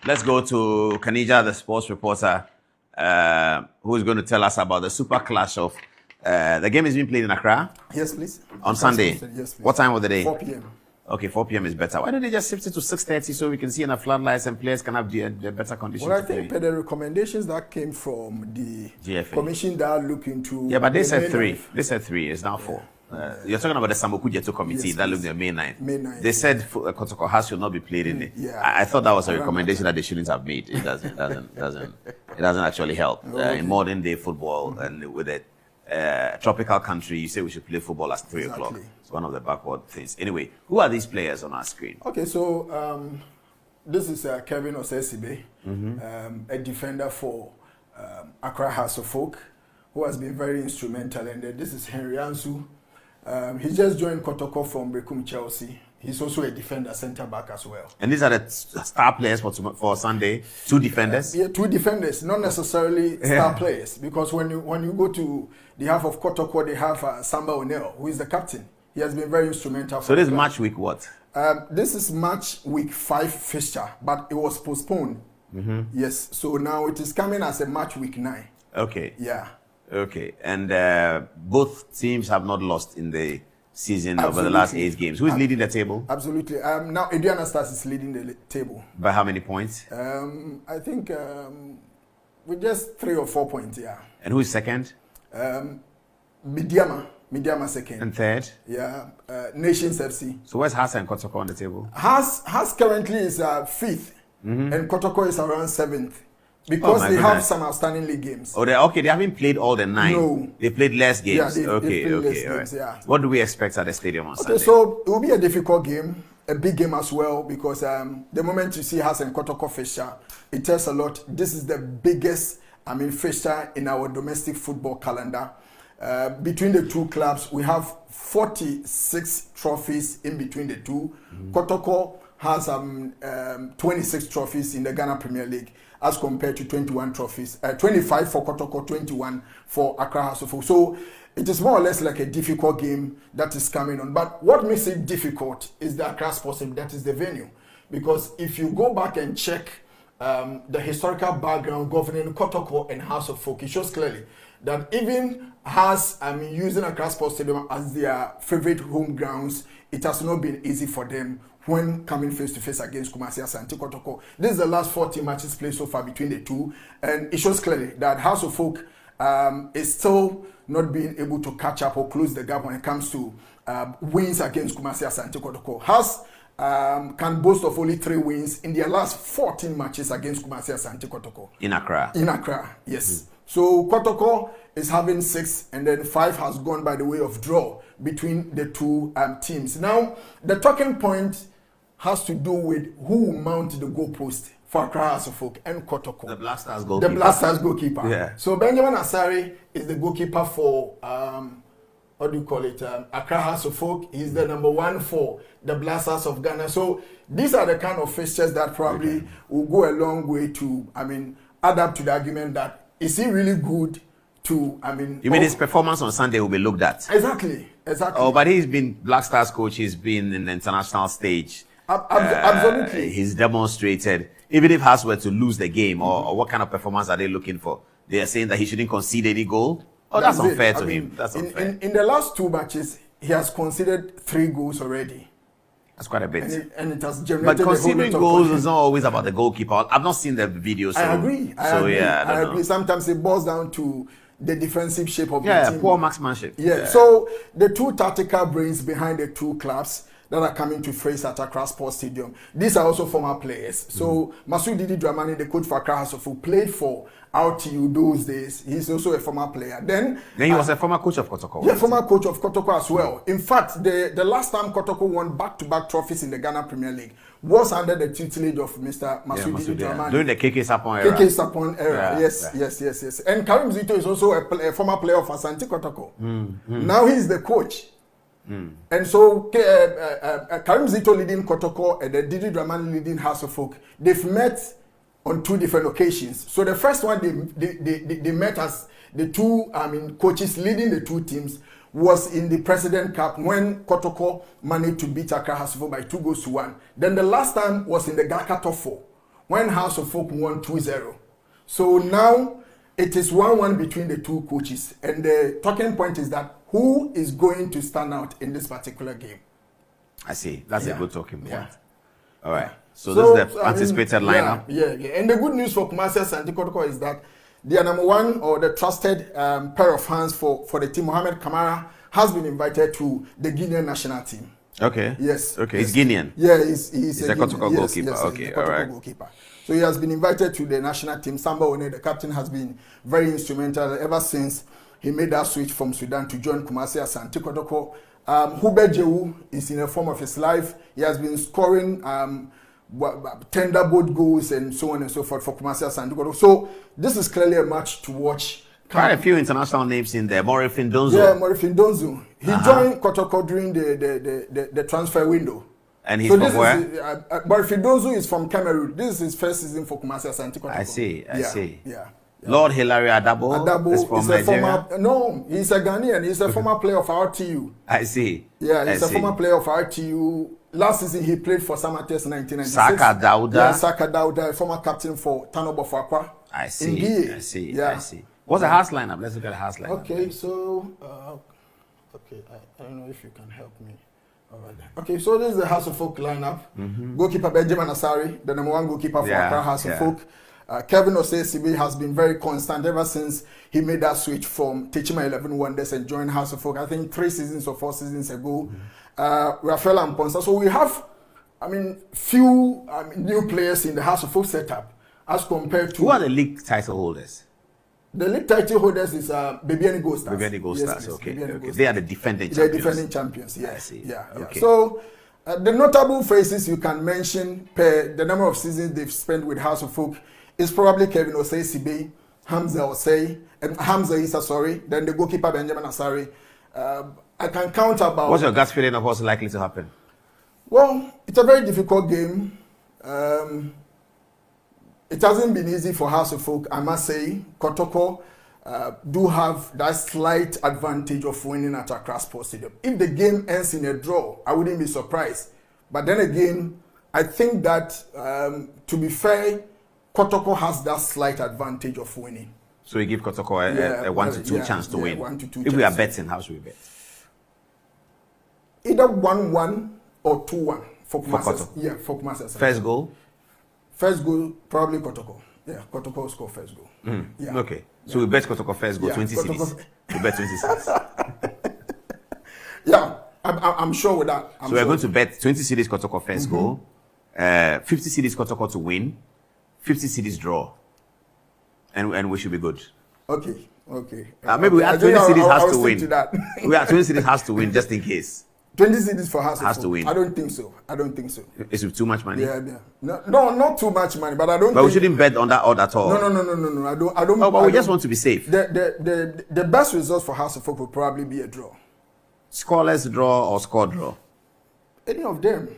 let's go to Kanija, the sports reporter, who is going to tell us about the super clash of the game is being played in Accra. Yes, please. On Sunday. Yes, please. What time of the day? 4 p.m. Okay, 4 p.m. is better. Why don't they just shift it to 6:30 so we can see enough floodlights and players can have the better conditions? Well, I think the recommendations that came from the GFA commission that look into... Yeah, but they said 3. They said 3. It's now 4. You're talking about the Samoku Jeto committee that looked at May 9th. May 9th. They said Kotoko and Hearts should not be played in it. Yeah. I thought that was a recommendation that they shouldn't have made. It doesn't actually help. In modern day football and with a tropical country, you say we should play football at 3 o'clock. It's one of the backward things. Anyway, who are these players on our screen? Okay, so this is Kevin Osesibe, a defender for Accra House of Folk, who has been very instrumental. And this is Henry Ansu. He just joined Kotoko from Bekum Chelsea. He's also a defender, centre back as well. And these are the star players for Sunday. 2 defenders. Yeah, 2 defenders, not necessarily star players, because when you go to the half of Kotoko, they have Samba O'Neill, who is the captain. He has been very instrumental. So this is match week what? This is match week 5 fixture, but it was postponed. Yes, so now it is coming as a match week 9. Okay. Yeah. Okay, and both teams have not lost in the season over the last 8 games. Who is leading the table? Absolutely. Now Adriana Stars is leading the table. By how many points? I think with just 3 or 4 points, yeah. And who is second? Midiama second. And third? Yeah, Nations FC. So where's Hasa and Kotoko on the table? Has currently is 5th, and Kotoko is around 7th. Because they have some outstanding league games. Oh, they haven't played all the 9. No. They played less games. Yeah, okay. Games, yeah. What do we expect at the stadium on Sunday? Okay, so it will be a difficult game, a big game as well, because the moment you see Has and Kotoko fixture, it tells a lot. This is the biggest, fixture in our domestic football calendar. Between the 2 clubs, we have 46 trophies in between the 2. Kotoko has 26 trophies in the Ghana Premier League, as compared to 21 trophies, 25 for Kotoko, 21 for Accra House of Folk. So it is more or less like a difficult game that is coming on. But what makes it difficult is the Accra Sports Stadium, that is the venue. Because if you go back and check the historical background governing Kotoko and House of Folk, it shows clearly that even using Accra Sports Stadium as their favorite home grounds, it has not been easy for them when coming face to face against Kumasi Asante Kotoko. This is the last 14 matches played so far between the 2, and it shows clearly that House of Folk is still not being able to catch up or close the gap when it comes to wins against Kumasi Asante Kotoko. House can boast of only 3 wins in their last 14 matches against Kumasi Asante Kotoko. In Accra? In Accra, yes. So Kotoko is having 6, and then 5 has gone by the way of draw between the 2 teams. Now, the talking point has to do with who will mount the goalpost for Accra House of Folk and Kotoko. The Black Stars goalkeeper. The Black Stars goalkeeper. Yeah. So Benjamin Asari is the goalkeeper for Accra House of Folk. He's the number 1 for the Black Stars of Ghana. So these are the kind of fixtures that probably will go a long way to add up to the argument that is he really good to You mean his performance on Sunday will be looked at? Exactly. Oh, but he's been Black Stars coach, he's been in the international stage. Absolutely. He's demonstrated, even if Haas were to lose the game, or what kind of performance are they looking for? They are saying that he shouldn't concede any goal? Oh, that's unfair to him. That's unfair. In the last 2 matches, he has conceded 3 goals already. That's quite a bit. And it has generated But conceding goals is not always about the goalkeeper. I've not seen the video. So, I agree. I agree. Sometimes it boils down to the defensive shape of the team. Poor marksmanship. Yeah. So the 2 tactical brains behind the 2 clubs that are coming to face at Accra Sports Stadium, these are also former players. So Masoud Didi Dramani, the coach for Accra House of Folk, played for RTU those days. He's also a former player. Then he was a former coach of Kotoko. Yeah, former coach of Kotoko as well. In fact, the last time Kotoko won back-to-back trophies in the Ghana Premier League was under the tutelage of Mr. Masoud Didi Dramani. During the KK Sapon era. KK Sapon era, yes. And Karim Zito is also a former player of Asante Kotoko. Now he's the coach. And so Karim Zito leading Kotoko and the Didi Dramani leading House of Folk, they've met on 2 different occasions. So the first one they met as the 2 coaches leading the 2 teams was in the President Cup when Kotoko managed to beat Accra House of Folk by 2-1. Then the last time was in the Gaka Top 4 when House of Folk won 2-0. So now it is 1-1 between the two coaches. And the talking point is that who is going to stand out in this particular game? I see. That's a good talking point. Yeah. All right. So this is the anticipated lineup. Yeah. And the good news for Kumasi Asante Kotoko is that their number one or the trusted pair of hands for the team, Mohamed Kamara, has been invited to the Guinean national team. Okay. Yes. Okay. Yes. He's Guinean. Yeah, he's a Kotoko goalkeeper. Yes, okay. All right. Goalkeeper. So he has been invited to the national team. Samba One, the captain, has been very instrumental ever since he made that switch from Sudan to join Kumasi Asante Kotoko. Hubert Jewu is in a form of his life. He has been scoring tender boat goals and so on and so forth for Kumasi Asante Kotoko. So this is clearly a match to watch. Quite a few international names in there. Morifin Donzo. Yeah, Morifin Donzo. He joined Kotoko during the transfer window. And he's from where? Morifin Donzo is from Cameroon. This is his first season for Kumasi Asante Kotoko. I see. Yeah. Lord Hilary Adabo is from Nigeria. He's a Ghanaian. He's a former player of RTU. I see. Yeah, he's a former player of RTU. Last season he played for Samatex 1996. Saka Dauda. Yeah, Saka Dauda, former captain for Tanobo Fakwa. I see. What's the house lineup? Let's look at the house lineup. Okay, so I don't know if you can help me. All right. Okay, so this is the House of Folk lineup. Goalkeeper Benjamin Asari, the number one goalkeeper for Accra House of Folk. Kevin Osei-Sibi has been very constant ever since he made that switch from Techima 11 Wonders and joined House of Folk, I think 3 seasons or 4 seasons ago. Rafael Amponsa. So we have, few new players in the House of Folk setup as compared to... Who are the league title holders? The league title holders is Bebiani Gold Stars. Bebiani Gold Stars, yes, okay. Gold They are the defending champions. They're defending champions, yes. I see. Yeah. Okay. So the notable faces you can mention per the number of seasons they've spent with House of Folk is probably Kevin Osei-Sibe, Hamza Issa, then the goalkeeper Benjamin Asari. I can count about... What's your gut feeling of what's likely to happen? Well, it's a very difficult game. It hasn't been easy for House of Folk, I must say. Kotoko do have that slight advantage of winning at Accra Sports Stadium. If the game ends in a draw, I wouldn't be surprised. But then again, I think that, to be fair, Kotoko has that slight advantage of winning. So we give Kotoko a 1-2 chance to win. 1-2 if we are betting, how should we bet? Either 1-1 or 2-1 for Kotoko. Yeah, for Kumasi. First goal? First goal, probably Kotoko. Yeah, Kotoko will score first goal. Yeah. Okay. So we bet Kotoko first goal, 20 cedis. We bet 20 cedis. Yeah, I'm sure with that. So we're going to bet 20 cedis Kotoko first goal, 50 cedis Kotoko to win, 50 cedis draw. And we should be good. Okay. Maybe we add 20 cedis has to win. We add 20 cedis has to win just in case. 20 cedis for House has to win. I don't think so. It's with too much money. Yeah. No, not too much money, but I don't. But we shouldn't bet on that odd at all. No. I don't. Oh, but we just want to be safe. The best result for House of Folk will probably be a draw. Scoreless draw or score draw? Any of them.